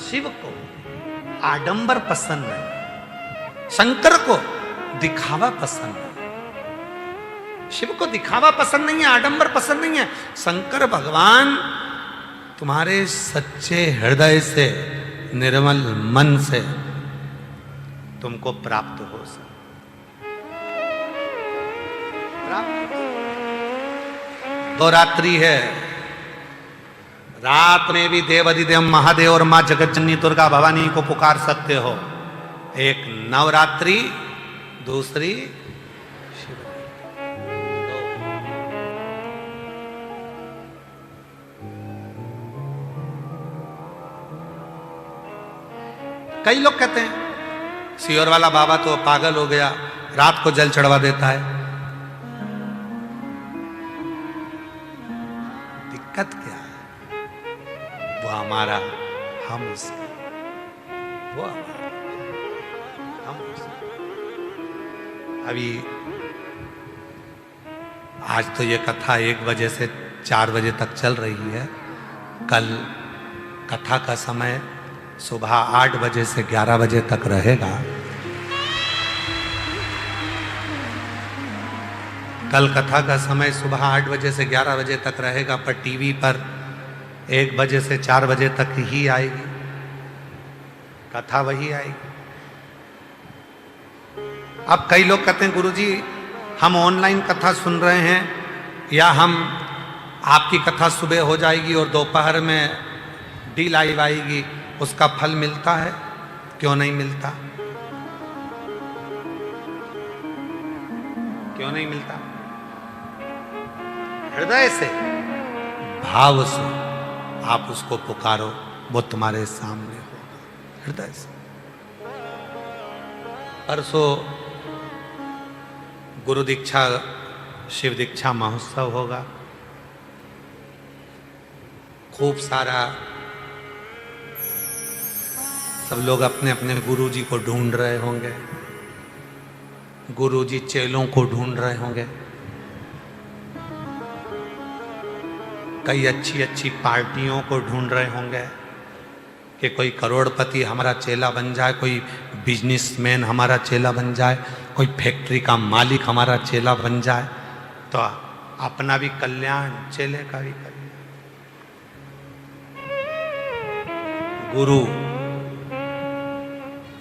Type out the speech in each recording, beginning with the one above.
शिव को आडंबर पसंद नहीं, शंकर को दिखावा पसंद नहीं। शिव को दिखावा पसंद नहीं है, आडंबर पसंद नहीं है। शंकर भगवान तुम्हारे सच्चे हृदय से, निर्मल मन से तुमको प्राप्त हो सके। दो रात्रि है, रात में भी देव अधिदेव महादेव और मां जगतजननी दुर्गा भवानी को पुकार सकते हो। एक नवरात्रि, दूसरी कई लोग कहते हैं सियोर वाला बाबा तो पागल हो गया, रात को जल चढ़वा देता है। दिक्कत क्या है? वो हमारा, हम उसका, वो हमारा, हम उसका। अभी आज तो ये कथा 1 बजे से 4 बजे तक चल रही है। कल कथा का समय सुबह 8 बजे से 11 बजे तक रहेगा। कल कथा का समय सुबह 8 बजे से 11 बजे तक रहेगा, पर टीवी पर 1 बजे से 4 बजे तक ही आएगी कथा, वही आएगी। अब कई लोग कहते हैं गुरुजी हम ऑनलाइन कथा सुन रहे हैं, या हम आपकी कथा सुबह हो जाएगी और दोपहर में डी लाइव आएगी, उसका फल मिलता है? क्यों नहीं मिलता? क्यों नहीं मिलता? हृदय से, भाव से आप उसको पुकारो, वो तुम्हारे सामने होगा, हृदय से। परसों गुरु दीक्षा, शिव दीक्षा महोत्सव होगा। खूब सारा सब लोग अपने अपने गुरुजी को ढूंढ रहे होंगे, गुरुजी चेलों को ढूंढ रहे होंगे। कई अच्छी अच्छी पार्टियों को ढूंढ रहे होंगे कि कोई करोड़पति हमारा चेला बन जाए, कोई बिजनेसमैन हमारा चेला बन जाए, कोई फैक्ट्री का मालिक हमारा चेला बन जाए, तो अपना भी कल्याण, चेले का भी कल्याण। गुरु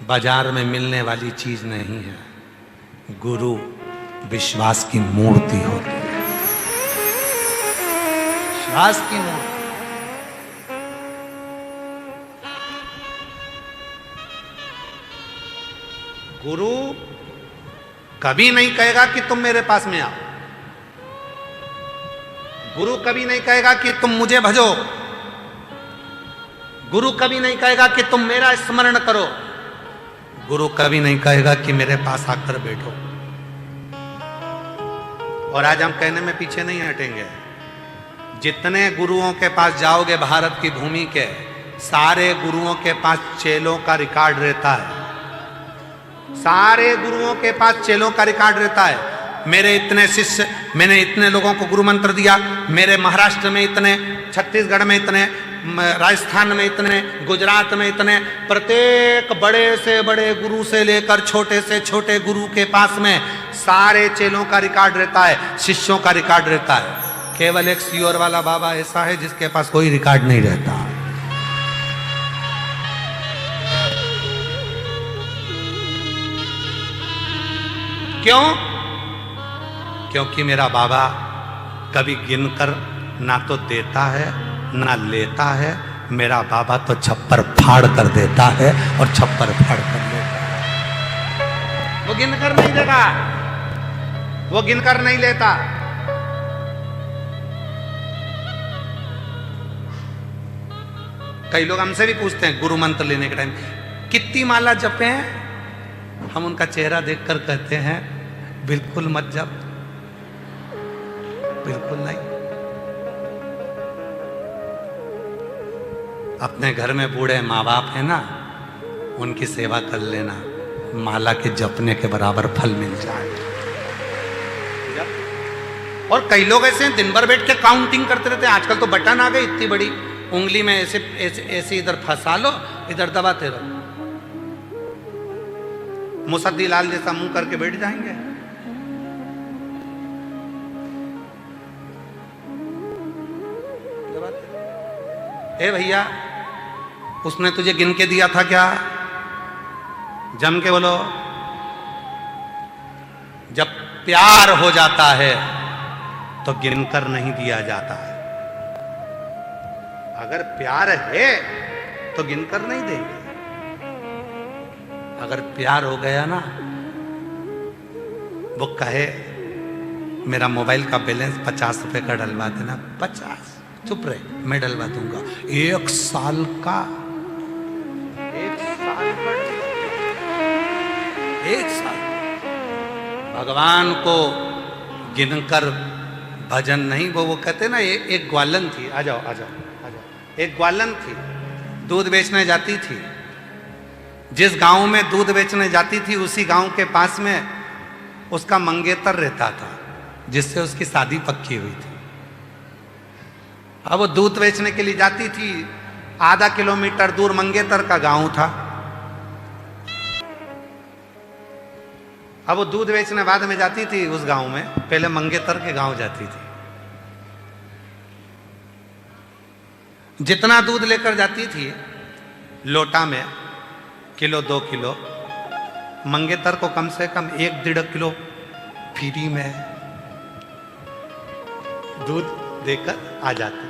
बाजार में मिलने वाली चीज नहीं है, गुरु विश्वास की मूर्ति होती है, विश्वास की मूर्ति। गुरु कभी नहीं कहेगा कि तुम मेरे पास में आओ, गुरु कभी नहीं कहेगा कि तुम मुझे भजो, गुरु कभी नहीं कहेगा कि तुम मेरा स्मरण करो, गुरु कभी नहीं कहेगा कि मेरे पास आकर बैठो। और आज हम कहने में पीछे नहीं हटेंगे। जितने गुरुओं के पास जाओगे भारत की भूमि के, सारे गुरुओं के पास चेलों का रिकॉर्ड रहता है, सारे गुरुओं के पास चेलों का रिकॉर्ड रहता है। मेरे इतने शिष्य, मैंने इतने लोगों को गुरु मंत्र दिया, मेरे महाराष्ट्र में इतने, छत्तीसगढ़ में इतने, राजस्थान में इतने, गुजरात में इतने। प्रत्येक बड़े से बड़े गुरु से लेकर छोटे से छोटे गुरु के पास में सारे चेलों का रिकॉर्ड रहता है, शिष्यों का रिकॉर्ड रहता है। केवल एक सियोर वाला बाबा ऐसा है जिसके पास कोई रिकॉर्ड नहीं रहता। क्यों? क्योंकि मेरा बाबा कभी गिनकर ना तो देता है ना लेता है, मेरा बाबा तो छप्पर फाड़ कर देता है और छप्पर फाड़ कर लेता है। वो गिनकर नहीं देता, वो गिनकर नहीं लेता। कई लोग हमसे भी पूछते हैं गुरु मंत्र लेने के टाइम कितनी माला जपे हैं, हम उनका चेहरा देखकर कहते हैं बिल्कुल मत जप, बिल्कुल नहीं। अपने घर में बूढ़े माँ बाप है ना, उनकी सेवा कर लेना, माला के जपने के बराबर फल मिल जाए। और कई लोग ऐसे हैं दिन भर बैठ के काउंटिंग करते रहते हैं। आजकल तो बटन आ गई इतनी बड़ी, उंगली में ऐसे ऐसे ऐसे इधर फंसा लो, इधर दबाते रहो, मुसद्दी लाल जैसा मुंह करके बैठ जाएंगे। ए भैया, उसने तुझे गिन के दिया था क्या? जम के बोलो। जब प्यार हो जाता है तो गिनकर नहीं दिया जाता है। अगर प्यार है तो गिनकर नहीं देंगे। अगर प्यार हो गया ना, वो कहे मेरा मोबाइल का बैलेंस 50 रुपए का डलवा देना, 50, चुप रहे, मैं डलवा दूंगा। 1 साल का, 1 साल का, 1 साल। भगवान को गिनकर भजन नहीं, वो कहते ना, एक ग्वालन थी, आ जाओ आ जाओ आ जाओ, एक ग्वालन थी, दूध बेचने जाती थी। जिस गांव में दूध बेचने जाती थी उसी गांव के पास में उसका मंगेतर रहता था, जिससे उसकी शादी पक्की हुई थी। अब वो दूध बेचने के लिए जाती थी, आधा किलोमीटर दूर मंगेतर का गांव था। अब वो दूध बेचने बाद में जाती थी उस गांव में, पहले मंगेतर के गांव जाती थी। जितना दूध लेकर जाती थी लोटा में, किलो 2 किलो, मंगेतर को कम से कम 1-1.5 किलो फ्री में दूध देकर आ जाती।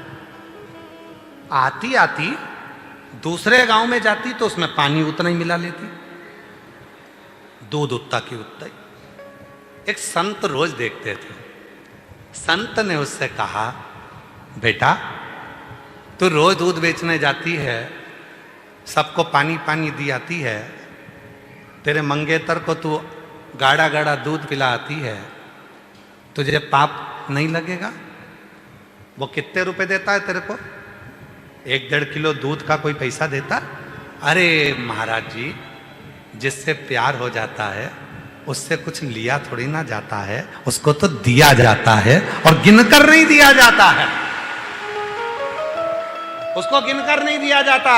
आती आती दूसरे गांव में जाती तो उसमें पानी उतना ही मिला लेती, दूध उतना की उतना ही। एक संत रोज देखते थे। संत ने उससे कहा, बेटा तू रोज दूध बेचने जाती है, सबको पानी पानी दी आती है, तेरे मंगेतर को तू गाढ़ा गाढ़ा दूध पिलाती है, तुझे पाप नहीं लगेगा? वो कितने रुपए देता है तेरे को? 1-1.5 किलो दूध का कोई पैसा देता? अरे महाराज जी, जिससे प्यार हो जाता है उससे कुछ लिया थोड़ी ना जाता है, उसको तो दिया जाता है और गिनकर नहीं दिया जाता है, उसको गिनकर नहीं दिया जाता।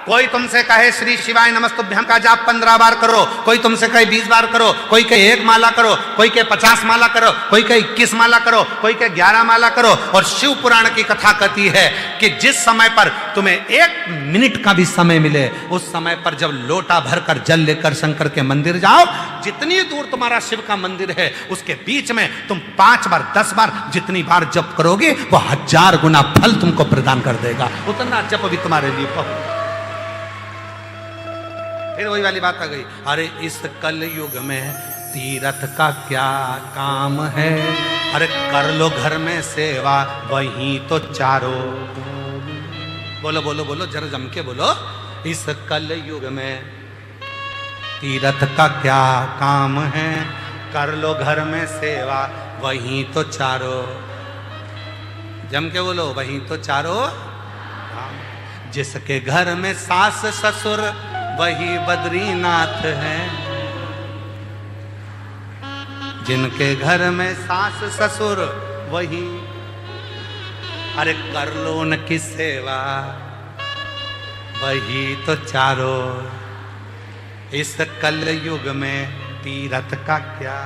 कोई तुमसे कहे श्री शिवाय नमस्तुभ्यम का जाप 15 बार करो, कोई तुमसे कहे 20 बार करो, कोई कहे 1 माला करो, कोई कहे 50 माला करो, कोई कहे 21 माला करो, कोई कहे 11 माला करो। और शिव पुराण की कथा कहती है कि जिस समय पर तुम्हें 1 मिनट का भी समय मिले, उस समय पर जब लोटा भरकर जल लेकर शंकर के मंदिर जाओ, जितनी दूर तुम्हारा शिव का मंदिर है उसके बीच में तुम 5 बार 10 बार जितनी बार जप करोगे वो 1000 गुना फल तुमको प्रदान कर देगा। उतना जप भी तुम्हारे लिए बहुत। फिर वही वाली बात आ गई, अरे इस कल युग में तीरथ का क्या काम है, अरे कर लो घर में सेवा वहीं तो चारों। बोलो बोलो बोलो, जरा जम के बोलो। इस कल युग में तीरथ का क्या काम है, कर लो घर में सेवा वहीं तो चारों। जम के बोलो, वहीं तो चारों। जिसके घर में सास ससुर वही बद्रीनाथ है, जिनके घर में सास ससुर वही, अरे कर लो उनकी सेवा वही तो चारों। इस कल युग में तीरथ का क्या,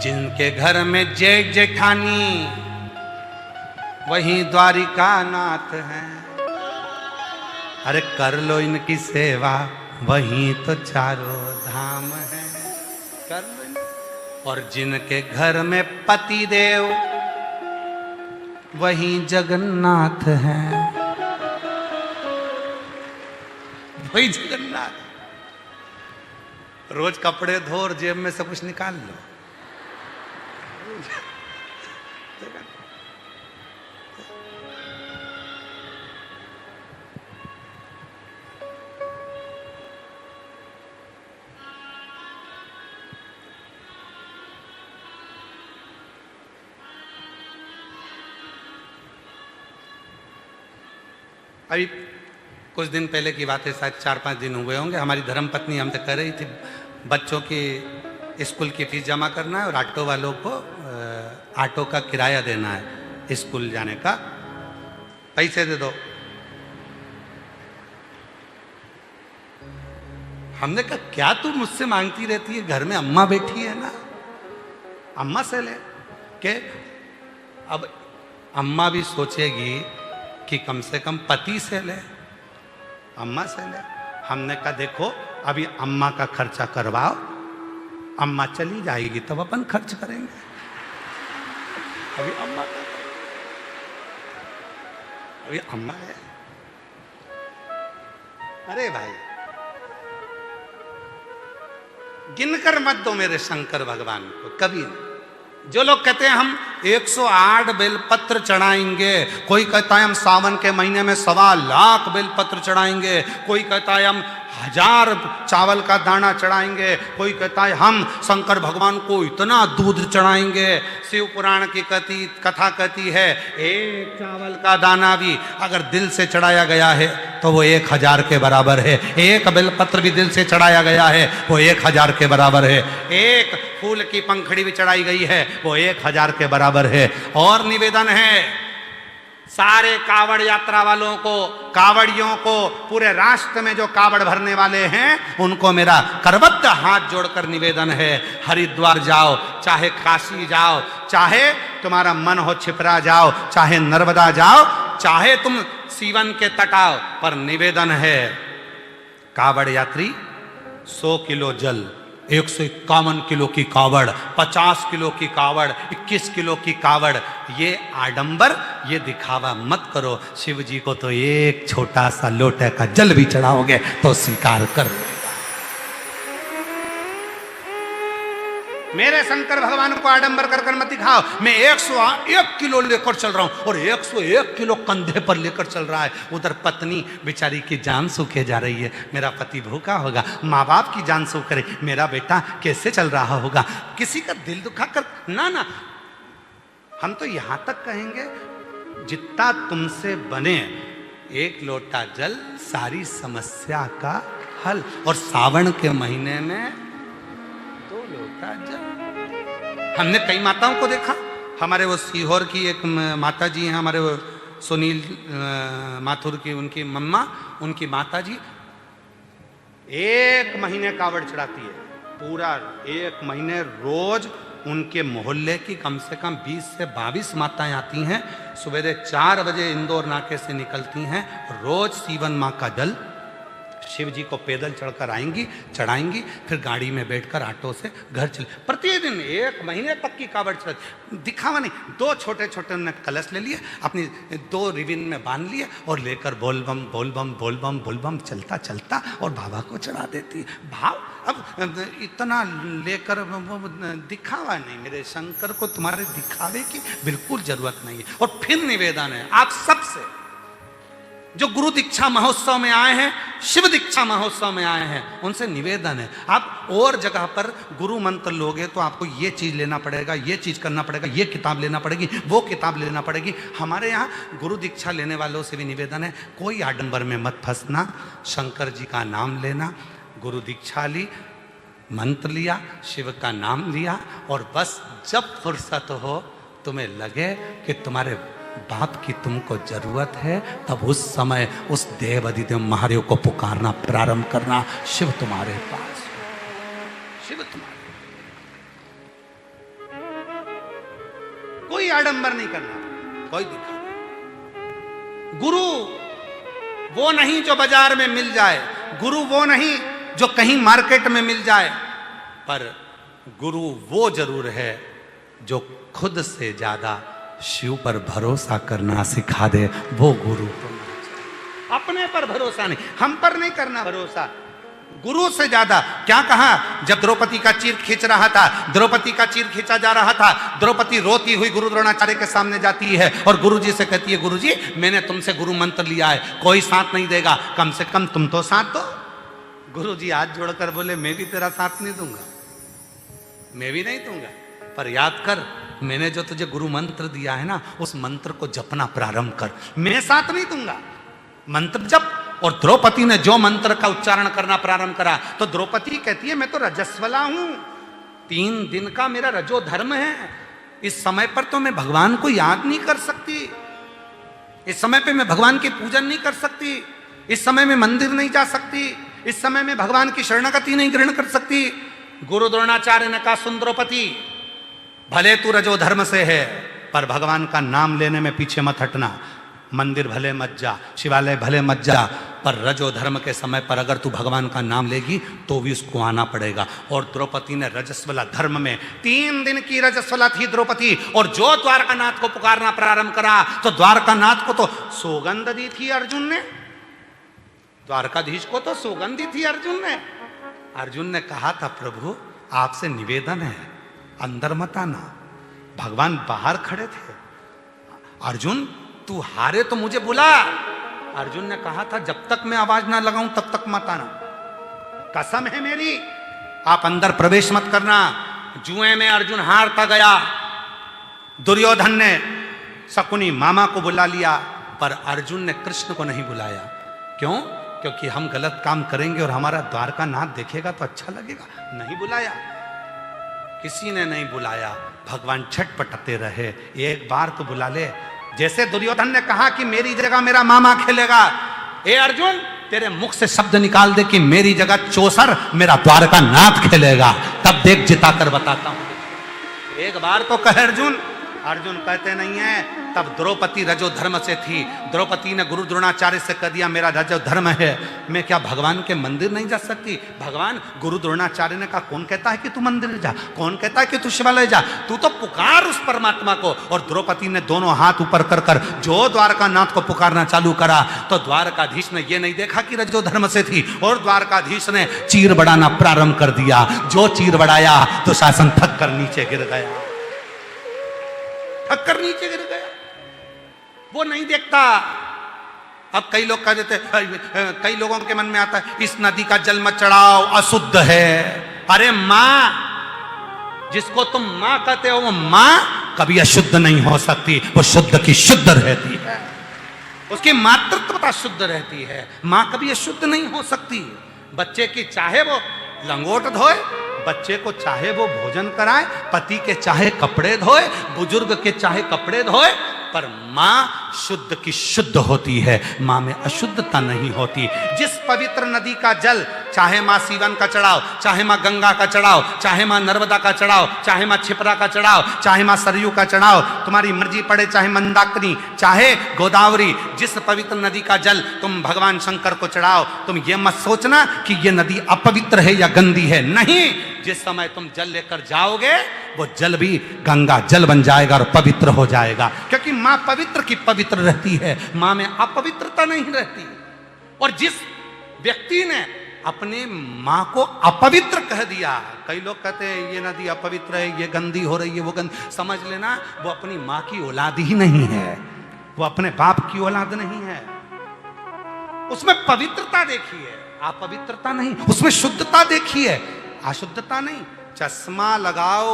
जिनके घर में जेठ जेठानी वही द्वारिका नाथ है, अरे कर लो इनकी सेवा वहीं तो चारों धाम है, कर लो। और जिनके घर में पति देव वहीं जगन्नाथ है, वही जगन्नाथ। रोज कपड़े धो और जेब में से कुछ निकाल लो, अभी कुछ दिन पहले की बात है, शायद 4-5 दिन हुए होंगे। हमारी धर्मपत्नी हमसे कह रही थी बच्चों की स्कूल की फीस जमा करना है और ऑटो वालों को ऑटो का किराया देना है स्कूल जाने का। पैसे दे दो। हमने कहा क्या तू मुझसे मांगती रहती है, घर में अम्मा बैठी है ना, अम्मा से ले के। अब अम्मा भी सोचेगी कि कम से कम पति से ले, अम्मा से ले। हमने कहा देखो अभी अम्मा का खर्चा करवाओ, अम्मा चली जाएगी तब अपन खर्च करेंगे, अभी अम्मा का, अभी अम्मा है। अरे भाई गिनकर मत दो मेरे शंकर भगवान को कभी नहीं। जो लोग कहते हैं हम 108 बेलपत्र चढ़ाएंगे, कोई कहता है हम सावन के महीने में 1.25 लाख बेलपत्र चढ़ाएंगे, कोई कहता है हम 1000 चावल का दाना चढ़ाएंगे, कोई कहता है हम शंकर भगवान को इतना दूध चढ़ाएंगे। शिव पुराण की कथा कहती है एक चावल का दाना भी अगर दिल से चढ़ाया गया है तो वो 1000 के बराबर है, एक बेलपत्र भी दिल से चढ़ाया गया है वो 1000 के बराबर है, एक फूल की पंखड़ी भी चढ़ाई गई है वो 1000 के बराबर है। और निवेदन है सारे कावड़ यात्रा वालों को, कावड़ियों को, पूरे राष्ट्र में जो कावड़ भरने वाले हैं उनको मेरा करबद्ध हाथ जोड़कर निवेदन है, हरिद्वार जाओ, चाहे काशी जाओ, चाहे तुम्हारा मन हो छिपरा जाओ, चाहे नर्मदा जाओ, चाहे तुम सीवन के तट आओ, पर निवेदन है कावड़ यात्री 100 किलो जल, 151 किलो की कावड़, 50 किलो की कावड़, 21 किलो की कावड़, ये आडंबर, ये दिखावा मत करो। शिव जी को तो एक छोटा सा लोटे का जल भी चढ़ाओगे तो स्वीकार कर लेगा। मेरे शंकर भगवान को आडंबर कर मत दिखाओ। मैं 101 किलो लेकर चल रहा हूं और 101 किलो कंधे पर लेकर चल रहा है। उधर पत्नी बेचारी की जान सूखे जा रही है, मेरा पति भूखा होगा, माँ बाप की जान सूख रही, मेरा बेटा कैसे चल रहा होगा, किसी का दिल दुखा कर ना। हम तो यहां तक कहेंगे जितना तुमसे बने 1 लोटा जल सारी समस्या का हल। और सावन के महीने में 2 लोटा जल। हमने कई माताओं को देखा, हमारे वो सीहोर की एक माता जी हैं, हमारे वो सुनील माथुर की उनकी मम्मा, उनकी माता जी 1 महीने कावड़ चढ़ाती है, पूरा 1 महीने रोज उनके मोहल्ले की कम से कम 20 से 22 माताएं आती हैं, सवेरे 4 बजे इंदौर नाके से निकलती हैं, रोज सीवन माँ का जल शिव जी को पैदल चढ़कर आएंगी, चढ़ाएंगी, फिर गाड़ी में बैठकर ऑटो से घर चले। प्रतिदिन 1 महीने तक की कावड़ चढ़, दिखावा नहीं। 2 छोटे छोटे उन्होंने कलश ले लिए, अपनी 2 रिबिन में बांध लिए और लेकर बोल बम बोल बम बोल बम बोल बम चलता चलता और बाबा को चढ़ा देती। भाव अब इतना लेकर दिखावा नहीं। मेरे शंकर को तुम्हारे दिखावे की बिल्कुल जरूरत नहीं है। और फिर निवेदन है आप सबसे, जो गुरु दीक्षा महोत्सव में आए हैं, शिव दीक्षा महोत्सव में आए हैं, उनसे निवेदन है आप और जगह पर गुरु मंत्र लोगे तो आपको ये चीज लेना पड़ेगा, ये चीज करना पड़ेगा, ये किताब लेना पड़ेगी, वो किताब लेना पड़ेगी। हमारे यहाँ गुरु दीक्षा लेने वालों से भी निवेदन है कोई आडंबर में मत फंसना, शंकर जी का नाम लेना। गुरु दीक्षा ली, मंत्र लिया, शिव का नाम लिया, और बस जब फुर्सत हो तुम्हें लगे कि तुम्हारे बाप की तुमको जरूरत है, तब उस समय उस देव अधिदेव महादेव को पुकारना प्रारंभ करना। शिव तुम्हारे पास, शिव तुम्हारे, कोई आडंबर नहीं करना, कोई दिखा। गुरु वो नहीं जो बाजार में मिल जाए, गुरु वो नहीं जो कहीं मार्केट में मिल जाए, पर गुरु वो जरूर है जो खुद से ज्यादा शिव पर भरोसा करना सिखा दे, वो गुरु। अपने पर भरोसा नहीं, हम पर नहीं करना भरोसा, गुरु से ज्यादा। क्या कहा जब द्रौपदी का चीर खींच रहा था, द्रौपदी का चीर खींचा जा रहा था, द्रौपदी रोती हुई गुरु द्रोणाचार्य के सामने जाती है और गुरु जी से कहती है, गुरु जी मैंने तुमसे गुरु मंत्र लिया है, कोई साथ नहीं देगा, कम से कम तुम तो साथ दो। गुरु जी हाथ जोड़कर बोले, मैं भी तेरा साथ नहीं दूंगा, मैं भी नहीं दूंगा, पर याद कर मैंने जो तुझे गुरु मंत्र दिया है ना, उस मंत्र को जपना प्रारंभ कर, मैं साथ नहीं दूंगा, मंत्र जप। और द्रौपदी ने जो मंत्र का उच्चारण करना प्रारंभ करा तो द्रौपदी कहती है, मैं तो रजस्वला हूं, 3 दिन का मेरा रजो धर्म है, इस समय पर तो मैं भगवान को याद नहीं कर सकती, इस समय पे मैं भगवान की पूजन नहीं कर सकती, इस समय में मंदिर नहीं जा सकती, इस समय में भगवान की शरणागति नहीं ग्रहण कर सकती। गुरु द्रोणाचार्य ने कहा, सुन द्रौपदी, भले तू रजो धर्म से है, पर भगवान का नाम लेने में पीछे मत हटना। मंदिर भले मत जा, शिवालय भले मत जा, पर रजो धर्म के समय पर अगर तू भगवान का नाम लेगी तो भी उसको आना पड़ेगा। और द्रौपदी ने रजस्वला धर्म में 3 दिन की रजस्वला थी द्रौपदी, और जो द्वारकानाथ को पुकारना प्रारंभ करा तो द्वारकानाथ को तो सौगंध दी थी अर्जुन ने, द्वारकाधीश को तो सौगंध दी थी अर्जुन ने। अर्जुन ने कहा था, प्रभु आपसे निवेदन है, अंदर मत आना। भगवान बाहर खड़े थे। अर्जुन तू हारे तो मुझे बुला। अर्जुन ने कहा था, जब तक मैं आवाज ना लगाऊं तब तक मत आना, कसम है मेरी, आप अंदर प्रवेश मत करना। जुए में अर्जुन हारता गया। दुर्योधन ने शकुनी मामा को बुला लिया, पर अर्जुन ने कृष्ण को नहीं बुलाया। क्यों? क्योंकि हम गलत काम करेंगे और हमारा द्वारकानाथ देखेगा तो अच्छा लगेगा। नहीं बुलाया, किसी ने नहीं बुलाया। भगवान छटपटाते रहे, एक बार तो बुला ले। जैसे दुर्योधन ने कहा कि मेरी जगह मेरा मामा खेलेगा, ए अर्जुन तेरे मुख से शब्द निकाल दे कि मेरी जगह चौसर मेरा द्वारकानाथ खेलेगा, तब देख जिता कर बताता हूं। एक बार तो कहे अर्जुन। अर्जुन कहते नहीं है। तब द्रौपदी रजो धर्म से थी। द्रौपदी ने गुरु द्रोणाचार्य से कह दिया, मेरा रजो धर्म है, मैं क्या भगवान के मंदिर नहीं जा सकती? भगवान गुरु द्रोणाचार्य ने कहा, कौन कहता है कि तू मंदिर जा, कौन कहता है कि तू शिवालय जा, तू तो पुकार उस परमात्मा को। और द्रौपदी ने दोनों हाथ ऊपर कर कर जो द्वारकानाथ को पुकारना चालू करा, तो द्वारकाधीश ने यह नहीं देखा कि रजो धर्म से थी, और द्वारकाधीश ने चीर बढ़ाना प्रारंभ कर दिया। जो चीर बढ़ाया तो शासन थक कर नीचे गिर गया, थक कर नीचे गिर गया। वो नहीं देखता। अब कई लोग कह देते, कई लोगों के मन में आता है, इस नदी का जल मत चढ़ाओ, अशुद्ध है। अरे मां, जिसको तुम मां कहते हो, वो मां कभी अशुद्ध नहीं हो सकती, वो शुद्ध की शुद्ध रहती है, उसकी मातृत्वता शुद्ध रहती है। मां कभी अशुद्ध नहीं हो सकती। बच्चे की चाहे वो लंगोट धोए, बच्चे को चाहे वो भोजन कराए, पति के चाहे कपड़े धोए, बुजुर्ग के चाहे कपड़े धोए, पर मां शुद्ध की शुद्ध होती है, मां में अशुद्धता नहीं होती। जिस पवित्र नदी का जल, चाहे मां सीवन का चढ़ाओ, चाहे मां गंगा का चढ़ाओ, चाहे मां नर्मदा का चढ़ाओ, चाहे मां छिपरा का चढ़ाओ, चाहे मां सरयू का चढ़ाओ, तुम्हारी मर्जी पड़े, चाहे मंदाकिनी, चाहे गोदावरी, जिस पवित्र नदी का जल तुम भगवान शंकर को चढ़ाओ, तुम ये मत सोचना कि ये नदी अपवित्र है या गंदी है। नहीं, जिस समय तुम जल लेकर जाओगे वो जल भी गंगा जल बन जाएगा और पवित्र हो जाएगा, क्योंकि मां पवित्र की पवित्र रहती है, मां में अपवित्रता नहीं रहती। और जिस व्यक्ति ने अपने मां को अपवित्र कह दिया, कई लोग कहते हैं ये नदी अपवित्र है, ये गंदी हो रही है, वो गंदी, समझ लेना वो अपनी मां की औलाद ही नहीं है, वो अपने बाप की औलाद नहीं है। उसमें पवित्रता देखिए, अपवित्रता नहीं, उसमें शुद्धता देखिए, अशुद्धता नहीं। चश्मा लगाओ,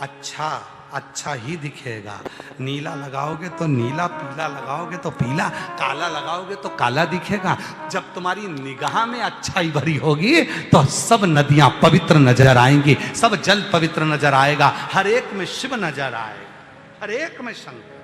अच्छा अच्छा ही दिखेगा, नीला लगाओगे तो नीला, पीला लगाओगे तो पीला, काला लगाओगे तो काला दिखेगा। जब तुम्हारी निगाह में अच्छाई भरी होगी तो सब नदियां पवित्र नजर आएंगी, सब जल पवित्र नजर आएगा, हर एक में शिव नजर आएगा, हर एक में शंकर।